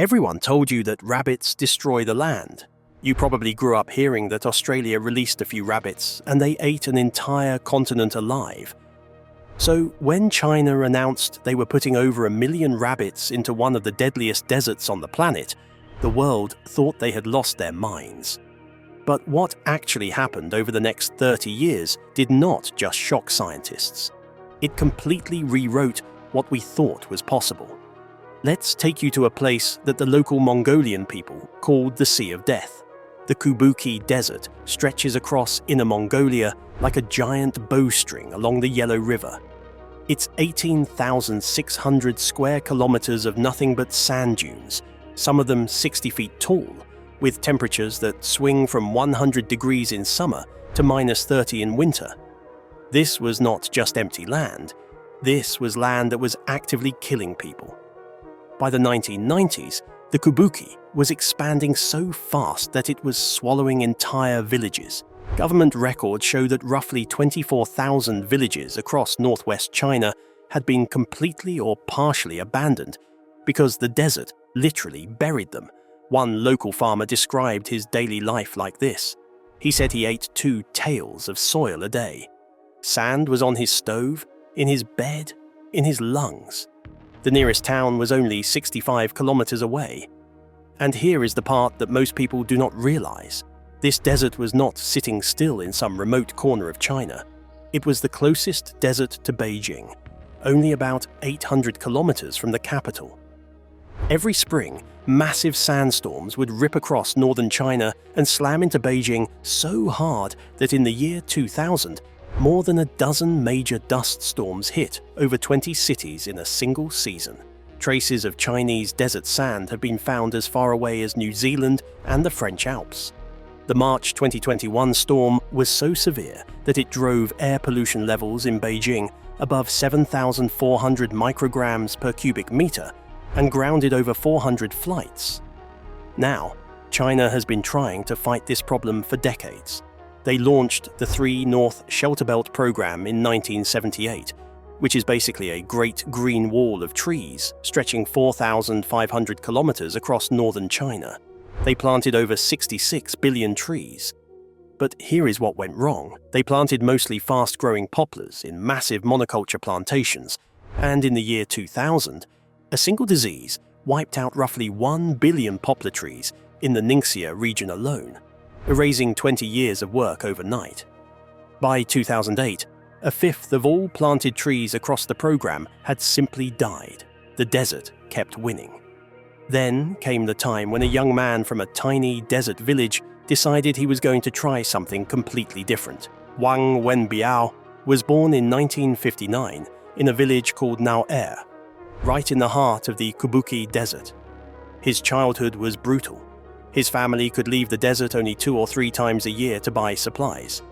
Everyone told you that rabbits destroy the land. You probably grew up hearing that Australia released a few rabbits and they ate an entire continent alive. So when China announced they were putting over 1 million rabbits into one of the deadliest deserts on the planet, the world thought they had lost their minds. But what actually happened over the next 30 years did not just shock scientists. It completely rewrote what we thought was possible. Let's take you to a place that the local Mongolian people called the Sea of Death. The Kubuqi Desert stretches across Inner Mongolia like a giant bowstring along the Yellow River. It's 18,600 square kilometers of nothing but sand dunes, some of them 60 feet tall, with temperatures that swing from 100 degrees in summer to -30 in winter. This was not just empty land. This was land that was actively killing people. By the 1990s, the Kubuqi was expanding so fast that it was swallowing entire villages. Government records show that roughly 24,000 villages across northwest China had been completely or partially abandoned because the desert literally buried them. One local farmer described his daily life like this. He said he ate 2 taels of soil a day. Sand was on his stove, in his bed, in his lungs. The nearest town was only 65 kilometers away. And here is the part that most people do not realize. This desert was not sitting still in some remote corner of China. It was the closest desert to Beijing, only about 800 kilometers from the capital. Every spring, massive sandstorms would rip across northern China and slam into Beijing so hard that in the year 2000, more than a dozen major dust storms hit over 20 cities in a single season. Traces of Chinese desert sand have been found as far away as New Zealand and the French Alps. The March 2021 storm was so severe that it drove air pollution levels in Beijing above 7,400 micrograms per cubic meter and grounded over 400 flights. Now, China has been trying to fight this problem for decades. They launched the 3 North Shelter Belt program in 1978, which is basically a great green wall of trees stretching 4,500 kilometers across northern China. They planted over 66 billion trees. But here is what went wrong. They planted mostly fast-growing poplars in massive monoculture plantations, and in the year 2000, a single disease wiped out roughly 1 billion poplar trees in the Ningxia region alone, erasing 20 years of work overnight. By 2008, a fifth of all planted trees across the program had simply died. The desert kept winning. Then came the time when a young man from a tiny desert village decided he was going to try something completely different. Wang Wenbiao was born in 1959 in a village called Manure, right in the heart of the Kubuqi Desert. His childhood was brutal. His family could leave the desert only 2 or 3 times a year to buy supplies.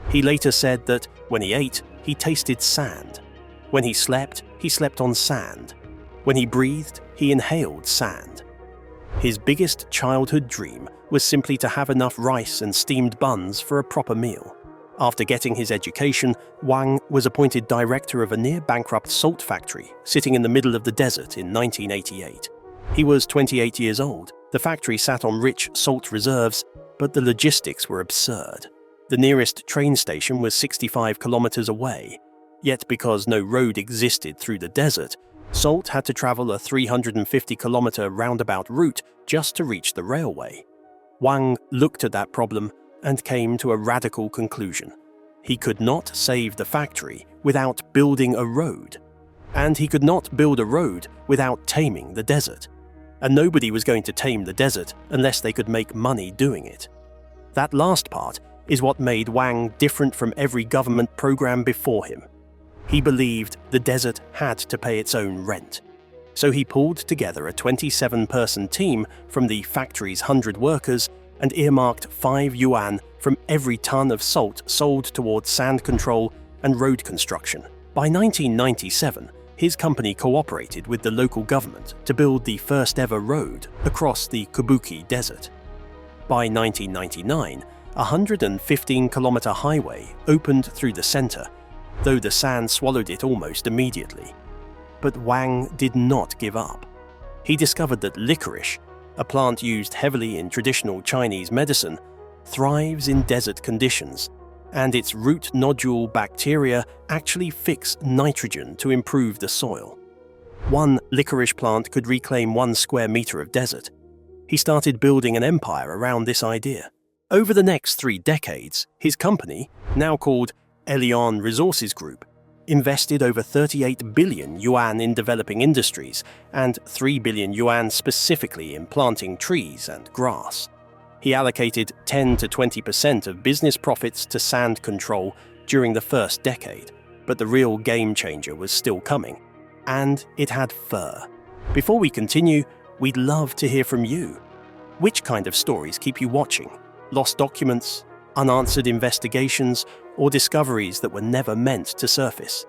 He later said that when he ate, he tasted sand. When he slept on sand. When he breathed, he inhaled sand. His biggest childhood dream was simply to have enough rice and steamed buns for a proper meal. After getting his education, Wang was appointed director of a near-bankrupt salt factory sitting in the middle of the desert in 1988. He was 28 years old. The factory sat on rich salt reserves, but the logistics were absurd. The nearest train station was 65 kilometers away, yet because no road existed through the desert, salt had to travel a 350-kilometer roundabout route just to reach the railway. Wang looked at that problem and came to a radical conclusion. He could not save the factory without building a road, and he could not build a road without taming the desert. And nobody was going to tame the desert unless they could make money doing it. That last part is what made Wang different from every government program before him. He believed the desert had to pay its own rent. So he pulled together a 27-person team from the factory's 100 workers and earmarked 5 yuan from every ton of salt sold towards sand control and road construction. By 1997, his company cooperated with the local government to build the first ever road across the Kubuqi Desert. By 1999, a 115-kilometer highway opened through the center, though the sand swallowed it almost immediately. But Wang did not give up. he discovered that licorice, a plant used heavily in traditional Chinese medicine, thrives in desert conditions, and its root nodule bacteria actually fix nitrogen to improve the soil. One licorice plant could reclaim 1 square meter of desert. He started building an empire around this idea. Over the next 3 decades, his company, now called Elion Resources Group, invested over 38 billion yuan in developing industries and 3 billion yuan specifically in planting trees and grass. He allocated 10 to 20% of business profits to sand control during the first decade, but the real game changer was still coming, and it had fur. Before we continue, we'd love to hear from you. Which kind of stories keep you watching? Lost documents, unanswered investigations, or discoveries that were never meant to surface?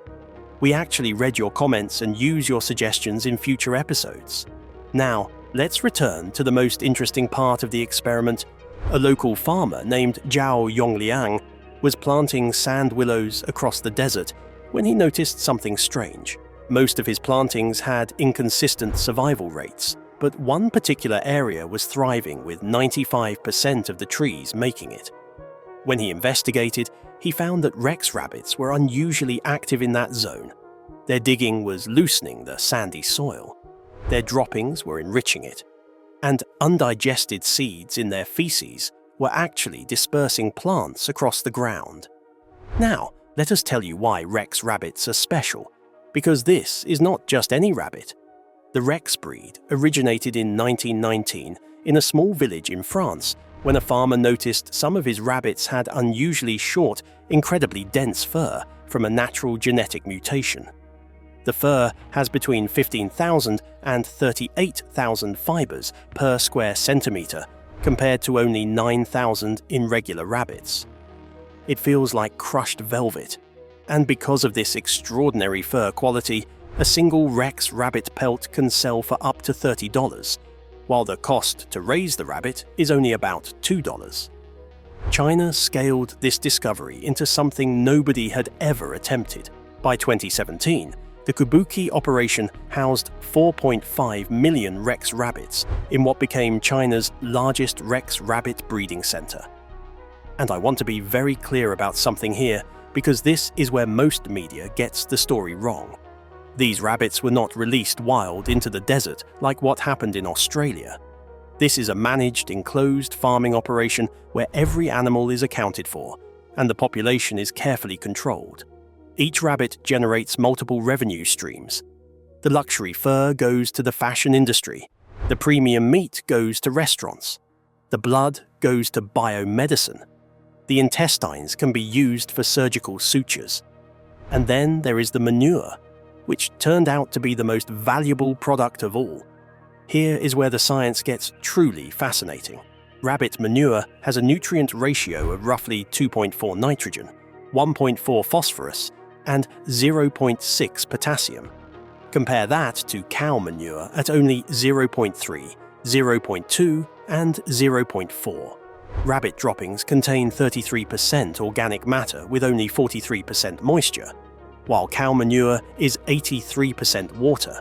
We actually read your comments and use your suggestions in future episodes. Now, let's return to the most interesting part of the experiment. A local farmer named Zhao Yongliang was planting sand willows across the desert when he noticed something strange. Most of his plantings had inconsistent survival rates, but one particular area was thriving with 95% of the trees making it. When he investigated, he found that Rex rabbits were unusually active in that zone. Their digging was loosening the sandy soil. Their droppings were enriching it. And undigested seeds in their feces were actually dispersing plants across the ground. Now, let us tell you why Rex rabbits are special, because this is not just any rabbit. The Rex breed originated in 1919 in a small village in France when a farmer noticed some of his rabbits had unusually short, incredibly dense fur from a natural genetic mutation. The fur has between 15,000 and 38,000 fibers per square centimeter, compared to only 9,000 in regular rabbits. It feels like crushed velvet, and because of this extraordinary fur quality, a single Rex rabbit pelt can sell for up to $30, while the cost to raise the rabbit is only about $2. China scaled this discovery into something nobody had ever attempted. By 2017, the Kubuqi operation housed 4.5 million Rex rabbits in what became China's largest Rex rabbit breeding center. And I want to be very clear about something here, because this is where most media gets the story wrong. These rabbits were not released wild into the desert like what happened in Australia. This is a managed, enclosed farming operation where every animal is accounted for, and the population is carefully controlled. Each rabbit generates multiple revenue streams. The luxury fur goes to the fashion industry. The premium meat goes to restaurants. The blood goes to biomedicine. The intestines can be used for surgical sutures. And then there is the manure, which turned out to be the most valuable product of all. Here is where the science gets truly fascinating. Rabbit manure has a nutrient ratio of roughly 2.4 nitrogen, 1.4 phosphorus, and 0.6 potassium. Compare that to cow manure at only 0.3, 0.2, and 0.4. Rabbit droppings contain 33% organic matter with only 43% moisture, while cow manure is 83% water.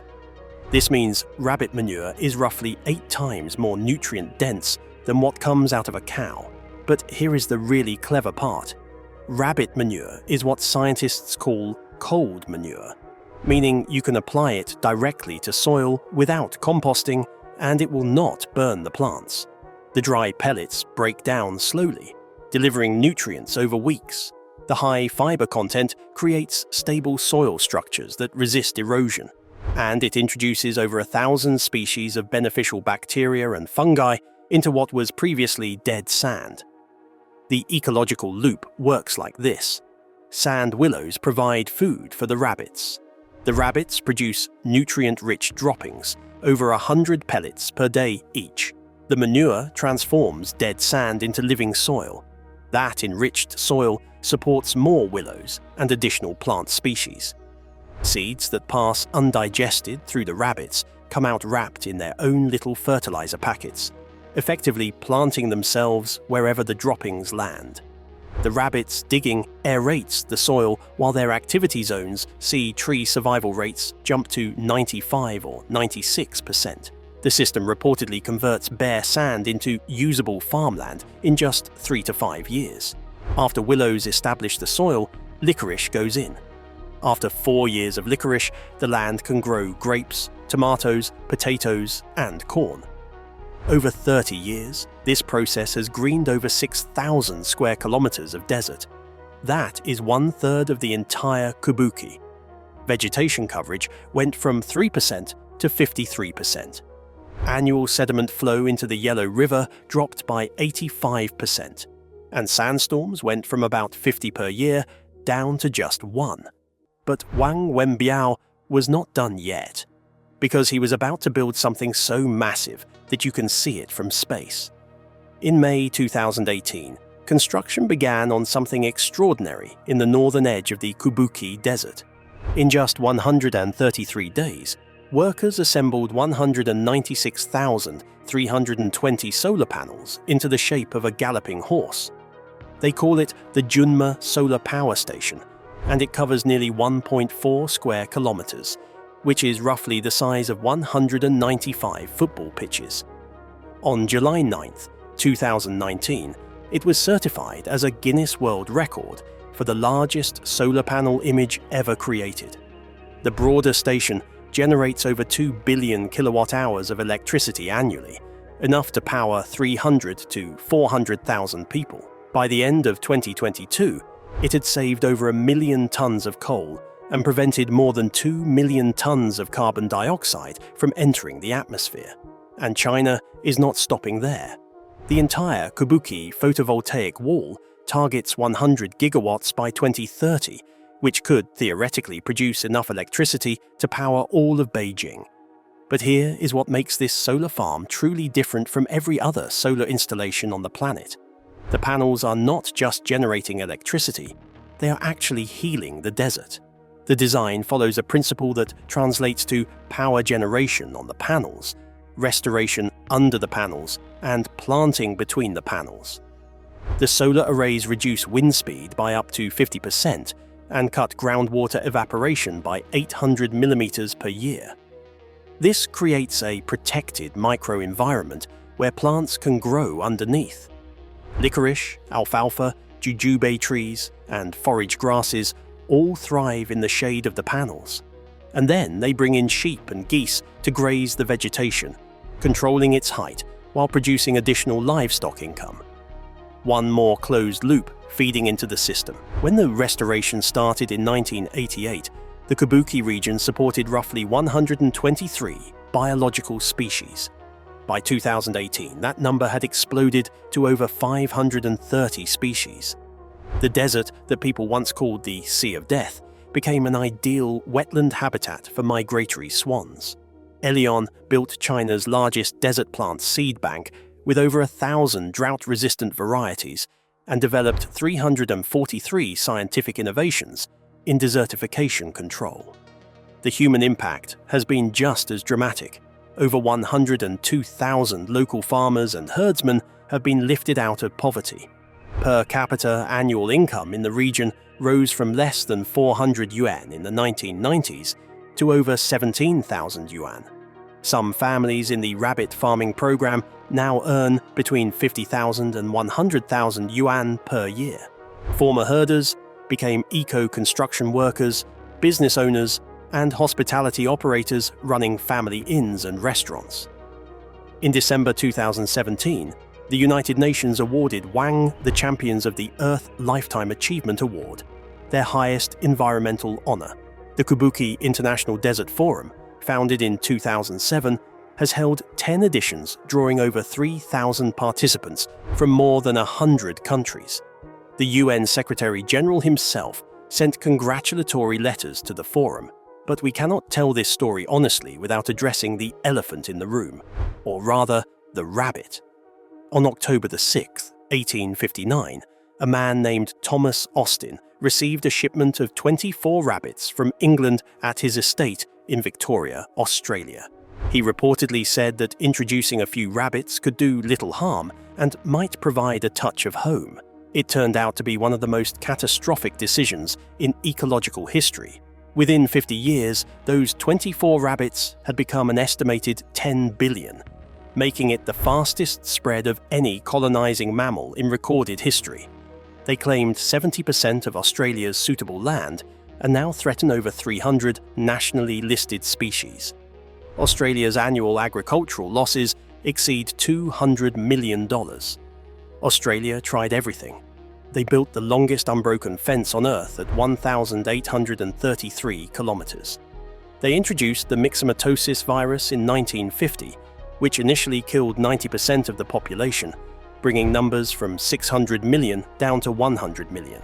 This means rabbit manure is roughly 8 times more nutrient-dense than what comes out of a cow. But here is the really clever part. Rabbit manure is what scientists call cold manure, meaning you can apply it directly to soil without composting, and it will not burn the plants. The dry pellets break down slowly, delivering nutrients over weeks. The high fiber content creates stable soil structures that resist erosion, and it introduces over 1,000 species of beneficial bacteria and fungi into what was previously dead sand. The ecological loop works like this. Sand willows provide food for the rabbits. The rabbits produce nutrient-rich droppings, over 100 pellets per day each. The manure transforms dead sand into living soil. That enriched soil supports more willows and additional plant species. Seeds that pass undigested through the rabbits come out wrapped in their own little fertilizer packets, effectively planting themselves wherever the droppings land. The rabbits' digging aerates the soil, while their activity zones see tree survival rates jump to 95 or 96%. The system reportedly converts bare sand into usable farmland in just 3 to 5 years. After willows establish the soil, licorice goes in. After 4 years of licorice, the land can grow grapes, tomatoes, potatoes, and corn. Over 30 years, this process has greened over 6,000 square kilometers of desert. That is 1/3 of the entire Kubuqi. Vegetation coverage went from 3% to 53%. Annual sediment flow into the Yellow River dropped by 85%, and sandstorms went from about 50 per year down to just 1. But Wang Wenbiao was not done yet, because he was about to build something so massive that you can see it from space. In May 2018, construction began on something extraordinary in the northern edge of the Kubuqi Desert. In just 133 days, workers assembled 196,320 solar panels into the shape of a galloping horse. They call it the Junma Solar Power Station, and it covers nearly 1.4 square kilometers, which is roughly the size of 195 football pitches. On July 9, 2019, it was certified as a Guinness World Record for the largest solar panel image ever created. The broader station generates over 2 billion kilowatt-hours of electricity annually, enough to power 300 to 400,000 people. By the end of 2022, it had saved over 1 million tons of coal and prevented more than 2 million tons of carbon dioxide from entering the atmosphere. And China is not stopping there. The entire Kubuqi photovoltaic wall targets 100 gigawatts by 2030, which could theoretically produce enough electricity to power all of Beijing. But here is what makes this solar farm truly different from every other solar installation on the planet. The panels are not just generating electricity, they are actually healing the desert. The design follows a principle that translates to power generation on the panels, restoration under the panels, and planting between the panels. The solar arrays reduce wind speed by up to 50% and cut groundwater evaporation by 800 millimeters per year. This creates a protected microenvironment where plants can grow underneath. Licorice, alfalfa, jujube trees, and forage grasses all thrive in the shade of the panels. And then they bring in sheep and geese to graze the vegetation, controlling its height while producing additional livestock income. One more closed loop feeding into the system. When the restoration started in 1988, the Kubuqi region supported roughly 123 biological species. By 2018, that number had exploded to over 530 species. The desert that people once called the Sea of Death became an ideal wetland habitat for migratory swans. Elion built China's largest desert plant seed bank with over 1,000 drought-resistant varieties and developed 343 scientific innovations in desertification control. The human impact has been just as dramatic. Over 102,000 local farmers and herdsmen have been lifted out of poverty. Per capita annual income in the region rose from less than 400 yuan in the 1990s to over 17,000 yuan. Some families in the rabbit farming program now earn between 50,000 and 100,000 yuan per year. Former herders became eco-construction workers, business owners, and hospitality operators running family inns and restaurants. In December 2017, the United Nations awarded Wang the Champions of the Earth Lifetime Achievement Award, their highest environmental honor. The Kubuqi International Desert Forum, founded in 2007, has held 10 editions drawing over 3,000 participants from more than 100 countries. The UN Secretary-General himself sent congratulatory letters to the forum, but we cannot tell this story honestly without addressing the elephant in the room, or rather, the rabbit. On October 6, 1859, a man named Thomas Austin received a shipment of 24 rabbits from England at his estate in Victoria, Australia. He reportedly said that introducing a few rabbits could do little harm and might provide a touch of home. It turned out to be one of the most catastrophic decisions in ecological history. Within 50 years, those 24 rabbits had become an estimated 10 billion, making it the fastest spread of any colonizing mammal in recorded history. They claimed 70% of Australia's suitable land and now threaten over 300 nationally listed species. Australia's annual agricultural losses exceed $200 million. Australia tried everything. They built the longest unbroken fence on Earth at 1,833 kilometers. They introduced the myxomatosis virus in 1950, which initially killed 90% of the population, bringing numbers from 600 million down to 100 million.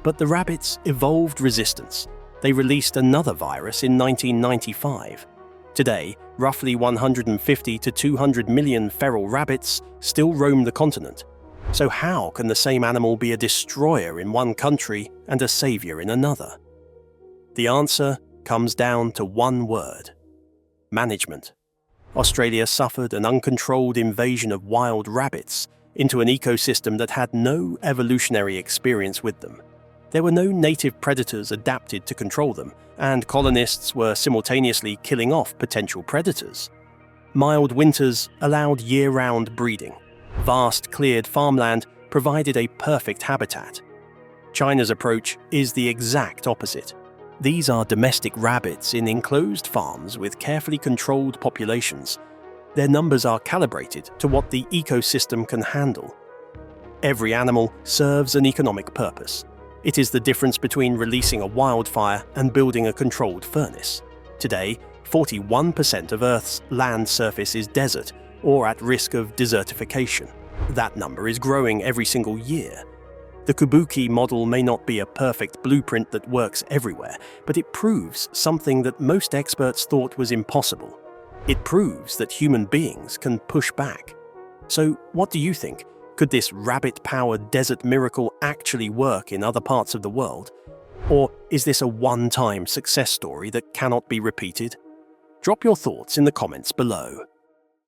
But the rabbits evolved resistance. They released another virus in 1995. Today, roughly 150 to 200 million feral rabbits still roam the continent. So how can the same animal be a destroyer in one country and a savior in another? The answer comes down to one word: management. Australia suffered an uncontrolled invasion of wild rabbits into an ecosystem that had no evolutionary experience with them. There were no native predators adapted to control them, and colonists were simultaneously killing off potential predators. Mild winters allowed year-round breeding. Vast cleared farmland provided a perfect habitat. China's approach is the exact opposite. These are domestic rabbits in enclosed farms with carefully controlled populations. Their numbers are calibrated to what the ecosystem can handle. Every animal serves an economic purpose. It is the difference between releasing a wildfire and building a controlled furnace. Today, 41% of Earth's land surface is desert or at risk of desertification. That number is growing every single year. The Kubuqi model may not be a perfect blueprint that works everywhere, but it proves something that most experts thought was impossible. It proves that human beings can push back. So, what do you think? Could this rabbit-powered desert miracle actually work in other parts of the world? Or is this a one-time success story that cannot be repeated? Drop your thoughts in the comments below.